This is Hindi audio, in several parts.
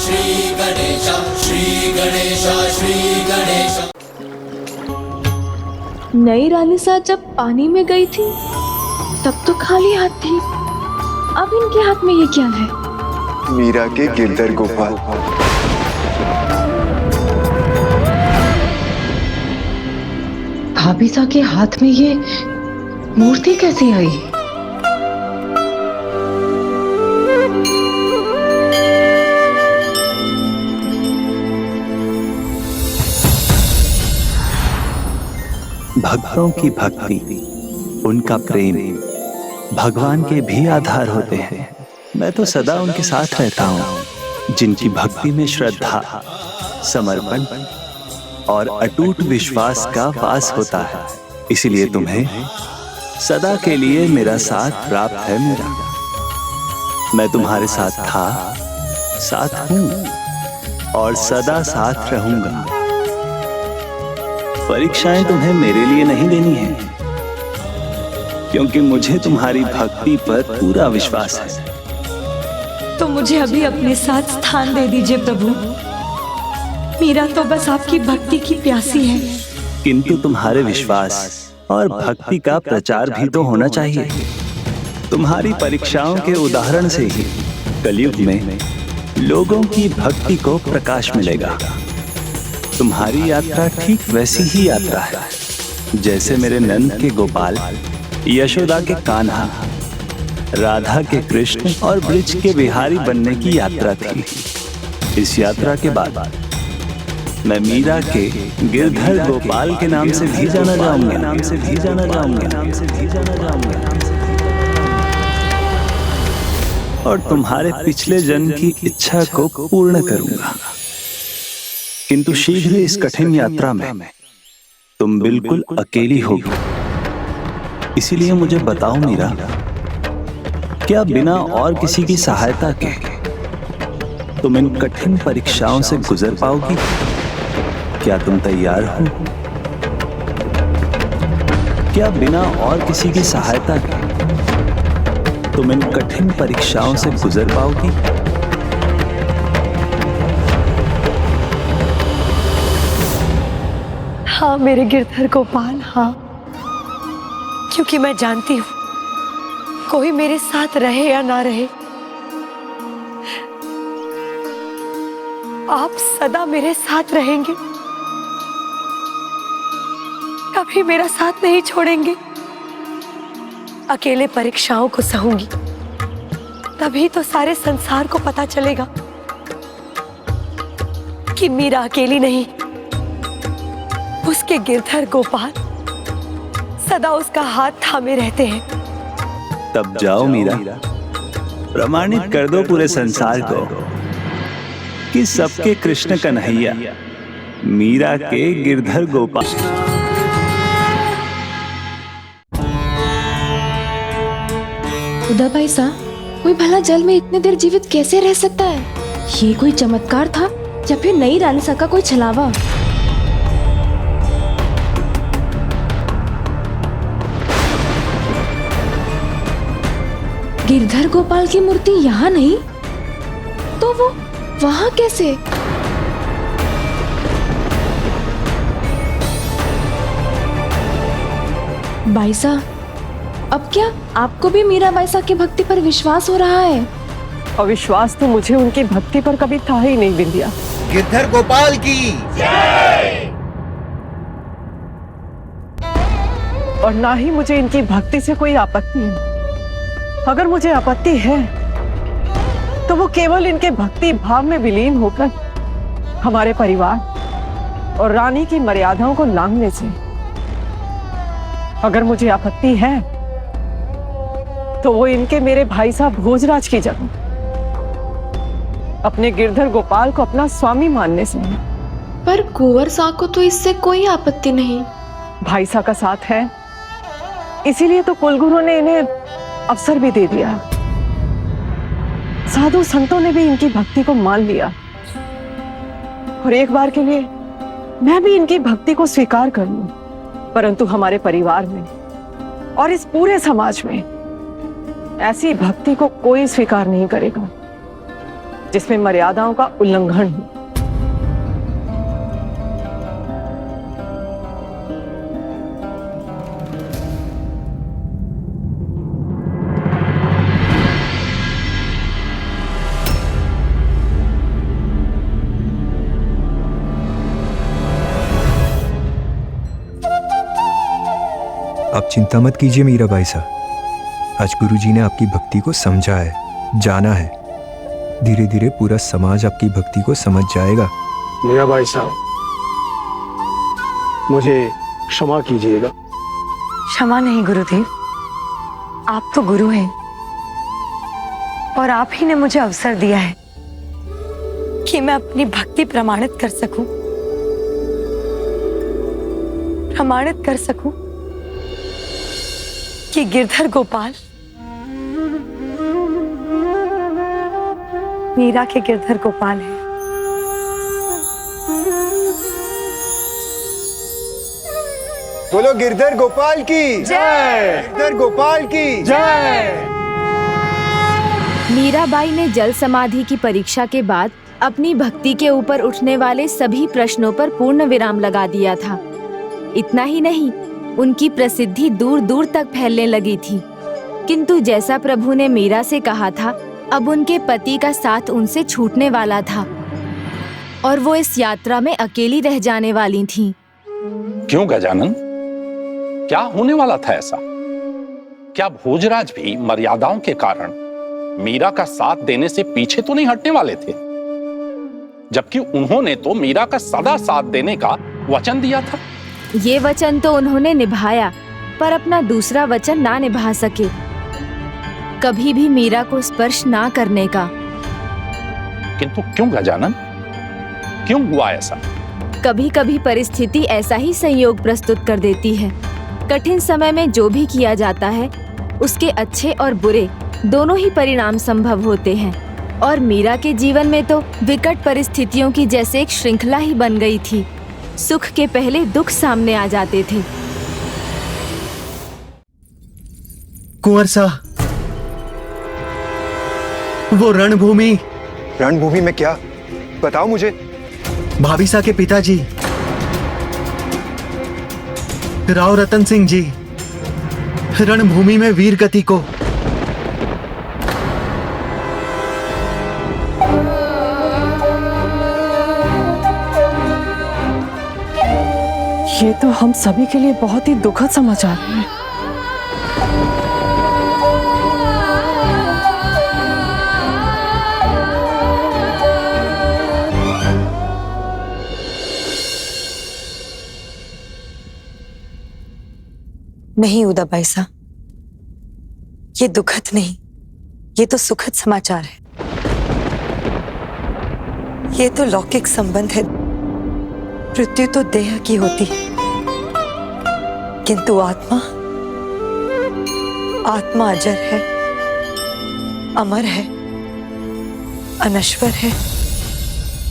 श्री गणेश, श्री गणेश, श्री गणेश। नई रानिसा जब पानी में गई थी तब तो खाली हाथ थी, अब इनके हाथ में ये क्या है? मीरा के गिरधर गोपाल। भाभीसा के हाथ में ये मूर्ति कैसे आई? भक्तों की भक्ति, उनका प्रेम भगवान के भी आधार होते हैं। मैं तो सदा उनके साथ रहता हूँ, जिनकी भक्ति में श्रद्धा, समर्पण और अटूट विश्वास का वास होता है। इसलिए तुम्हें सदा के लिए मेरा साथ प्राप्त है। मेरा मैं तुम्हारे साथ था, साथ हूं और सदा साथ रहूंगा। परीक्षाएं तुम्हें मेरे लिए नहीं देनी है, क्योंकि मुझे तुम्हारी भक्ति पर पूरा विश्वास है। तो मुझे अभी अपने साथ स्थान दे दीजिए प्रभु। मीरा तो बस आपकी भक्ति की प्यासी है। किंतु तुम्हारे विश्वास और भक्ति का प्रचार भी तो होना चाहिए। तुम्हारी परीक्षाओं के उदाहरण से ही कलयुग में लोगों की भक्ति को प्रकाश मिलेगा। तुम्हारी यात्रा ठीक वैसी ही यात्रा है जैसे मेरे नंद के गोपाल, यशोदा के कान्हा, राधा के कृष्ण और ब्रिज के बिहारी बनने की यात्रा थी। इस यात्रा के बाद मैं मीरा के गिरधर गोपाल के नाम से भी जाना जाऊंगा। और तुम्हारे पिछले जन्म की इच्छा को पूर्ण करूंगा। किंतु शीघ्र इस कठिन यात्रा में तुम बिल्कुल अकेली होगी। इसीलिए मुझे बताओ मीरा, क्या बिना और किसी की सहायता के तुम इन कठिन परीक्षाओं से गुजर पाओगी? क्या तुम तैयार हो? क्या बिना और किसी की सहायता के तुम इन कठिन परीक्षाओं से गुजर पाओगी? हाँ मेरे गिरधर गोपाल, हाँ, क्योंकि मैं जानती हूँ कोई मेरे साथ रहे या ना रहे, आप सदा मेरे साथ रहेंगे, कभी मेरा साथ नहीं छोड़ेंगे। अकेले परीक्षाओं को सहूंगी, तभी तो सारे संसार को पता चलेगा कि मीरा अकेली नहीं, उसके गिरधर गोपाल सदा उसका हाथ थामे रहते हैं। तब जाओ मीरा, प्रमाणित कर दो पूरे संसार को कि सबके कृष्ण कन्हैया मीरा के गिरधर गोपाल। उदा भाई साहब, कोई भला जल में इतने देर जीवित कैसे रह सकता है? ये कोई चमत्कार था या फिर नई रानिसा का कोई छलावा? गिरधर गोपाल की मूर्ति यहाँ नहीं, तो वो वहाँ कैसे? बाईसा, अब क्या आपको भी मीरा बाईसा की भक्ति पर विश्वास हो रहा है? और विश्वास तो मुझे उनकी भक्ति पर कभी था ही नहीं बिंदिया। गिरधर गोपाल की जय। और ना ही मुझे इनकी भक्ति से कोई आपत्ति है। अगर मुझे आपत्ति है तो वो केवल इनके भक्ति भाव में विलीन होकर हमारे परिवार और रानी की मर्यादाओं को लांघने से। अगर मुझे आपत्ति है तो वो इनके मेरे भाई साहब भोजराज की जगह अपने गिरधर गोपाल को अपना स्वामी मानने से। पर कुंवर साहब को तो इससे कोई आपत्ति नहीं। भाई साहब का साथ है, इसीलिए तो कुलगुरु ने इन्हें अवसर भी दे दिया। साधु संतों ने भी इनकी भक्ति को मान लिया और एक बार के लिए मैं भी इनकी भक्ति को स्वीकार कर लूं। परंतु हमारे परिवार में और इस पूरे समाज में ऐसी भक्ति को कोई स्वीकार नहीं करेगा। जिसमें मर्यादाओं का उल्लंघन हो। आप चिंता मत कीजिए मीराबाई साहब, आज गुरुजी ने आपकी भक्ति को समझा है, जाना है। धीरे धीरे पूरा समाज आपकी भक्ति को समझ जाएगा। मीराबाई साहब, मुझे क्षमा कीजिएगा। क्षमा नहीं गुरुदेव, आप तो गुरु हैं और आप ही ने मुझे अवसर दिया है कि मैं अपनी भक्ति प्रमाणित कर सकूं कि गिरधर गोपाल मीरा के गिरधर गोपाल है। बोलो गिरधर गोपाल की जय, गिरधर गोपाल की जय। मीराबाई ने जल समाधि की परीक्षा के बाद अपनी भक्ति के ऊपर उठने वाले सभी प्रश्नों पर पूर्ण विराम लगा दिया था। इतना ही नहीं, उनकी प्रसिद्धि दूर दूर तक फैलने लगी थी। किंतु जैसा प्रभु ने मीरा से कहा था, अब उनके पति का साथ उनसे छूटने वाला था और वो इस यात्रा में अकेली रह जाने वाली थीं। क्यों गजानन, क्या होने वाला था ऐसा? क्या भोजराज भी मर्यादाओं के कारण मीरा का साथ देने से पीछे तो नहीं हटने वाले थे? जबकि उन्होंने तो मीरा का सदा साथ देने का वचन दिया था। ये वचन तो उन्होंने निभाया, पर अपना दूसरा वचन ना निभा सके, कभी भी मीरा को स्पर्श ना करने का। किंतु क्यों गजानन, क्यों हुआ ऐसा? कभी कभी परिस्थिति ऐसा ही संयोग प्रस्तुत कर देती है। कठिन समय में जो भी किया जाता है, उसके अच्छे और बुरे दोनों ही परिणाम संभव होते हैं। और मीरा के जीवन में तो विकट परिस्थितियों की जैसे एक श्रृंखला ही बन गई थी। सुख के पहले दुख सामने आ जाते थे। कुंवर सा, वो रणभूमि में क्या? बताओ मुझे। भाभी सा के पिताजी राव रतन सिंह जी रणभूमि में वीर गति को ये तो हम सभी के लिए बहुत ही दुखद समाचार है। नहीं उदाबाई साहब, ये दुखद नहीं, ये तो सुखद समाचार है। ये तो लौकिक संबंध है। मृत्यु तो देह की होती है, किंतु आत्मा अजर है, अमर है, अनश्वर है।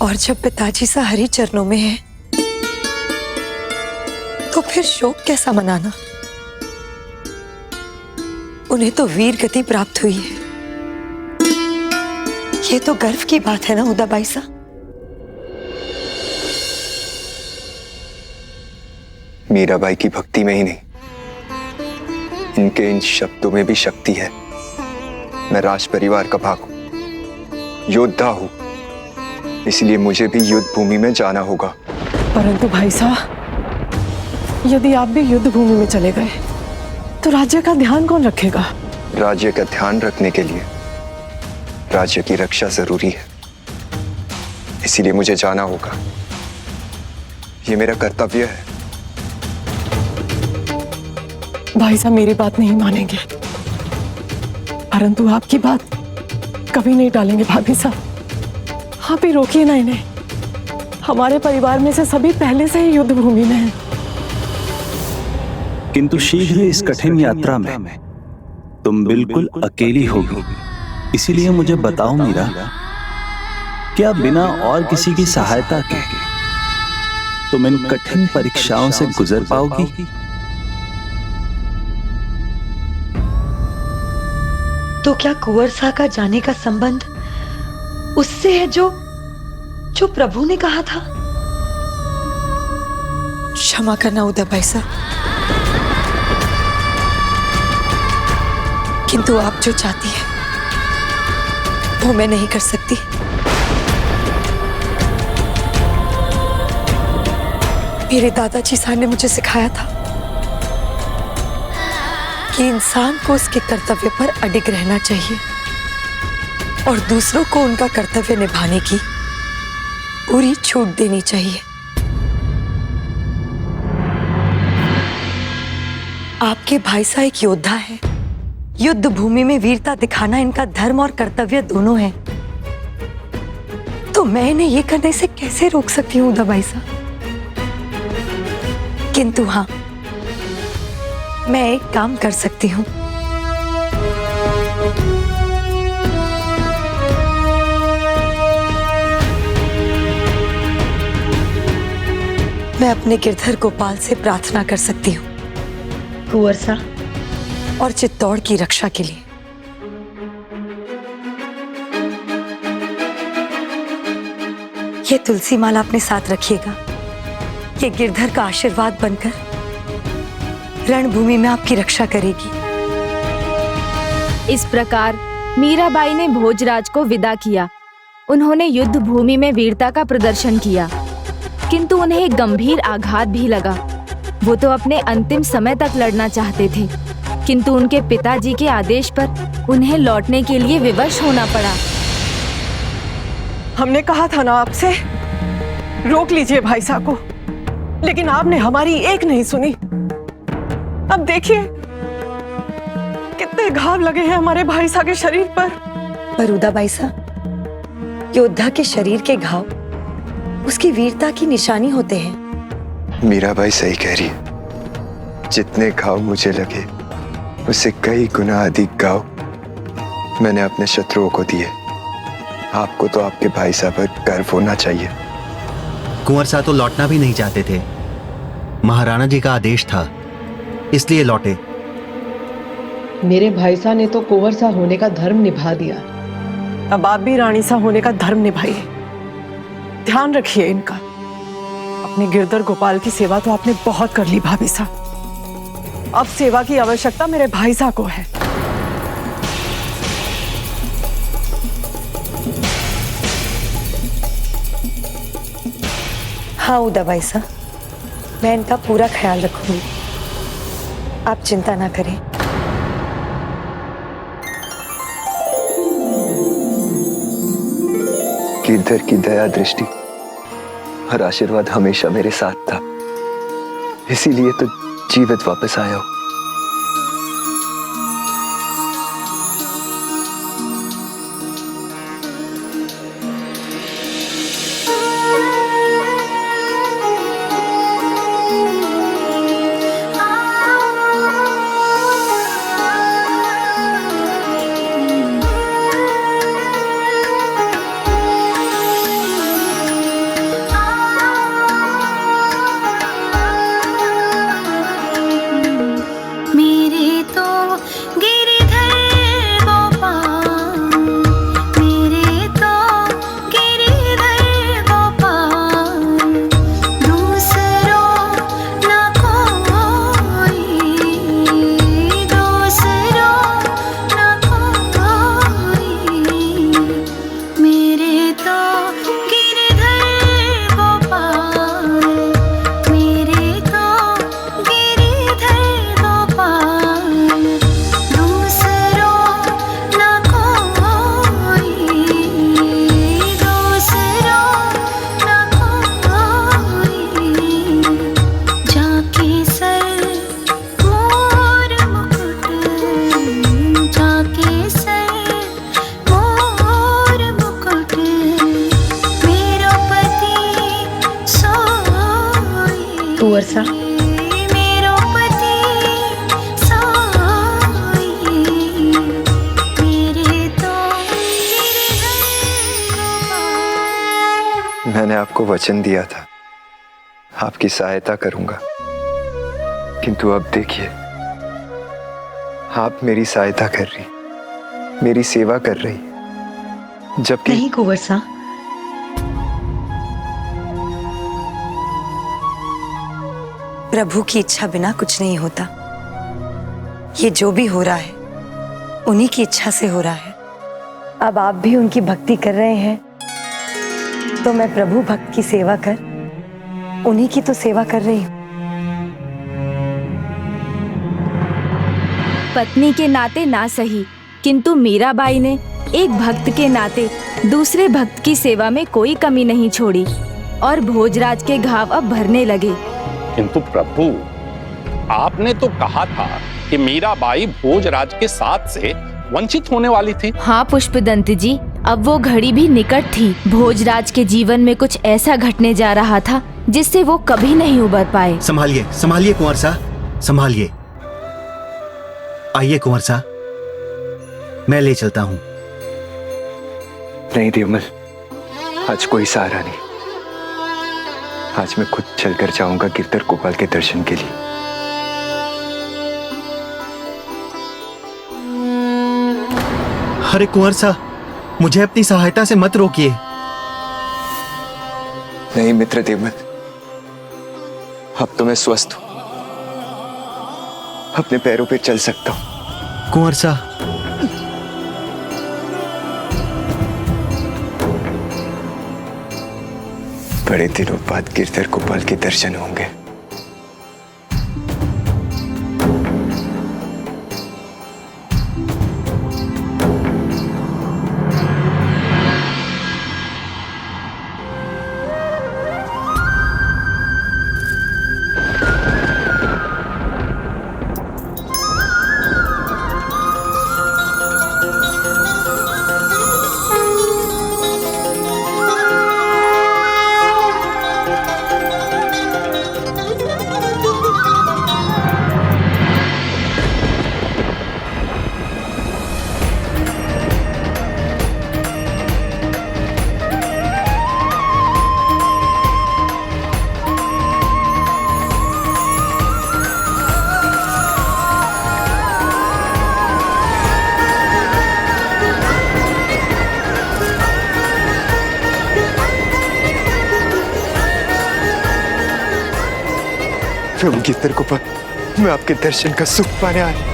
और जब पिताजी सा हरि चरणों में है, तो फिर शोक कैसा मनाना? उन्हें तो वीर गति प्राप्त हुई है। ये तो गर्व की बात है ना उदाबाई सा? मीराबाई की भक्ति में ही नहीं, इनके इन शब्दों में भी शक्ति है। मैं राज परिवार का भाग हूं, योद्धा हूं, इसलिए मुझे भी युद्ध भूमि में जाना होगा। परंतु भाई साहब, यदि आप भी युद्ध भूमि में चले गए तो राज्य का ध्यान कौन रखेगा? राज्य का ध्यान रखने के लिए राज्य की रक्षा जरूरी है, इसीलिए मुझे जाना होगा। ये मेरा कर्तव्य है। भाई साहब मेरी बात नहीं मानेंगे, परंतु आपकी बात कभी नहीं टालेंगे भाभी साहब। आप ही रोकिए ना इन्हें। हमारे परिवार में से सभी पहले से ही युद्ध भूमि में हैं। किंतु शीघ्र इस कठिन यात्रा में तुम बिल्कुल अकेली होगी। इसीलिए मुझे बताओ मीरा, क्या बिना और किसी की सहायता के तुम इन कठिन परीक्षाओं से गुजर पाओगी? तो क्या कुंवर सा का जाने का संबंध उससे है जो जो प्रभु ने कहा था। क्षमा करना उदय भाई साहब, किंतु आप जो चाहती हैं वो मैं नहीं कर सकती। मेरे दादाजी साहब ने मुझे सिखाया था कि इंसान को उसके कर्तव्य पर अडिग रहना चाहिए और दूसरों को उनका कर्तव्य निभाने की पूरी छूट देनी चाहिए। आपके भाई साहब एक योद्धा है। युद्ध भूमि में वीरता दिखाना इनका धर्म और कर्तव्य दोनों है। तो मैं इन्हें ये करने से कैसे रोक सकती हूँ उदय भाई साहब? किंतु हाँ, मैं एक काम कर सकती हूँ। मैं अपने गिरधर गोपाल से प्रार्थना कर सकती हूँ कुंवर सा और चित्तौड़ की रक्षा के लिए। ये तुलसी माला अपने साथ रखिएगा। ये गिरधर का आशीर्वाद बनकर रणभूमि में आपकी रक्षा करेगी। इस प्रकार मीराबाई ने भोजराज को विदा किया। उन्होंने युद्ध भूमि में वीरता का प्रदर्शन किया, किंतु उन्हें एक गंभीर आघात भी लगा। वो तो अपने अंतिम समय तक लड़ना चाहते थे, किंतु उनके पिताजी के आदेश पर उन्हें लौटने के लिए विवश होना पड़ा। हमने कहा था ना आपसे, रोक लीजिए भाई साहब को, लेकिन आपने हमारी एक नहीं सुनी। अब देखिए कितने घाव लगे हैं हमारे भाई साहब के शरीर पर। उदा भाई साहब, योद्धा के शरीर के घाव उसकी वीरता की निशानी होते हैं। मीराबाई सही कह रही है। जितने घाव मुझे लगे उससे कई गुना अधिक घाव मैंने अपने शत्रुओं को दिए। आपको तो आपके भाई साहब पर गर्व होना चाहिए। कुंवर साहब तो लौटना भी नहीं चाहते थे। महाराणा जी का आदेश था, इसलिए लौटे। मेरे भाई साहब ने तो कुंवर सा होने का धर्म निभा दिया। अब आप भी रानी सा होने का धर्म निभाइए। ध्यान रखिए इनका। अपने गिरधर गोपाल की सेवा तो आपने बहुत कर ली भाभी साहब। अब सेवा की आवश्यकता मेरे भाई साहब को है। हाँ उदा भाई साहब, मैं इनका पूरा ख्याल रखूंगी। आप चिंता ना करें। गिरधर की दया दृष्टि और आशीर्वाद हमेशा मेरे साथ था, इसीलिए तो जीवित वापस आया हूं। कुंवर सा, मैंने आपको वचन दिया था आपकी सहायता करूंगा, किंतु अब देखिए आप मेरी सहायता कर रही, मेरी सेवा कर रही, जबकि नहीं कुंवर सा, प्रभु की इच्छा बिना कुछ नहीं होता। ये जो भी हो रहा है उन्हीं की इच्छा से हो रहा है। अब आप भी उनकी भक्ति कर रहे हैं तो मैं प्रभु भक्त की सेवा कर उन्हीं की तो सेवा कर रही हूँ। पत्नी के नाते ना सही, किंतु मीराबाई ने एक भक्त के नाते दूसरे भक्त की सेवा में कोई कमी नहीं छोड़ी और भोजराज के घाव अब भरने लगे। किंतु प्रभु, आपने तो कहा था कि मीराबाई भोजराज के साथ से वंचित होने वाली थी। हाँ पुष्पदंत जी, अब वो घड़ी भी निकट थी। भोजराज के जीवन में कुछ ऐसा घटने जा रहा था जिससे वो कभी नहीं उबर पाए। संभालिए संभालिए कुंवर सा, संभालिए। आइए कुंवर सा, मैं ले चलता हूँ। नहीं देवमल, आज कोई सहारा नहीं। आज मैं खुद चलकर जाऊंगा गिरधर गोपाल के दर्शन के लिए। अरे कुंवर सा, मुझे अपनी सहायता से मत रोकिए। नहीं मित्र देवमल, अब तो मैं स्वस्थ हूं, अपने पैरों पे चल सकता हूं। कुंवर सा, बड़े दिनों बाद गिरधर गोपाल के दर्शन होंगे। प्रभु गिरधर गोपाल, मैं आपके दर्शन का सुख पाने आया।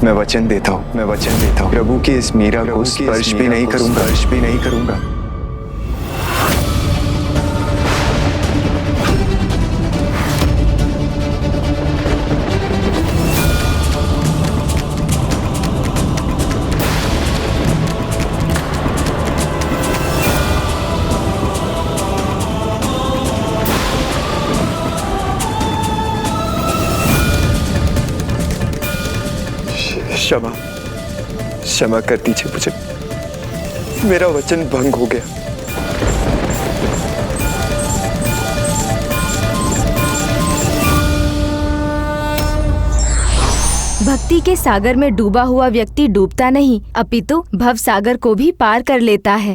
मैं वचन देता हूँ प्रभु की इस मीरा को स्पर्श भी नहीं करूंगा। क्षमा कर दीजिए मुझे, मेरा वचन भंग हो गया। भक्ति के सागर में डूबा हुआ व्यक्ति डूबता नहीं, अपितु भव सागर को भी पार कर लेता है।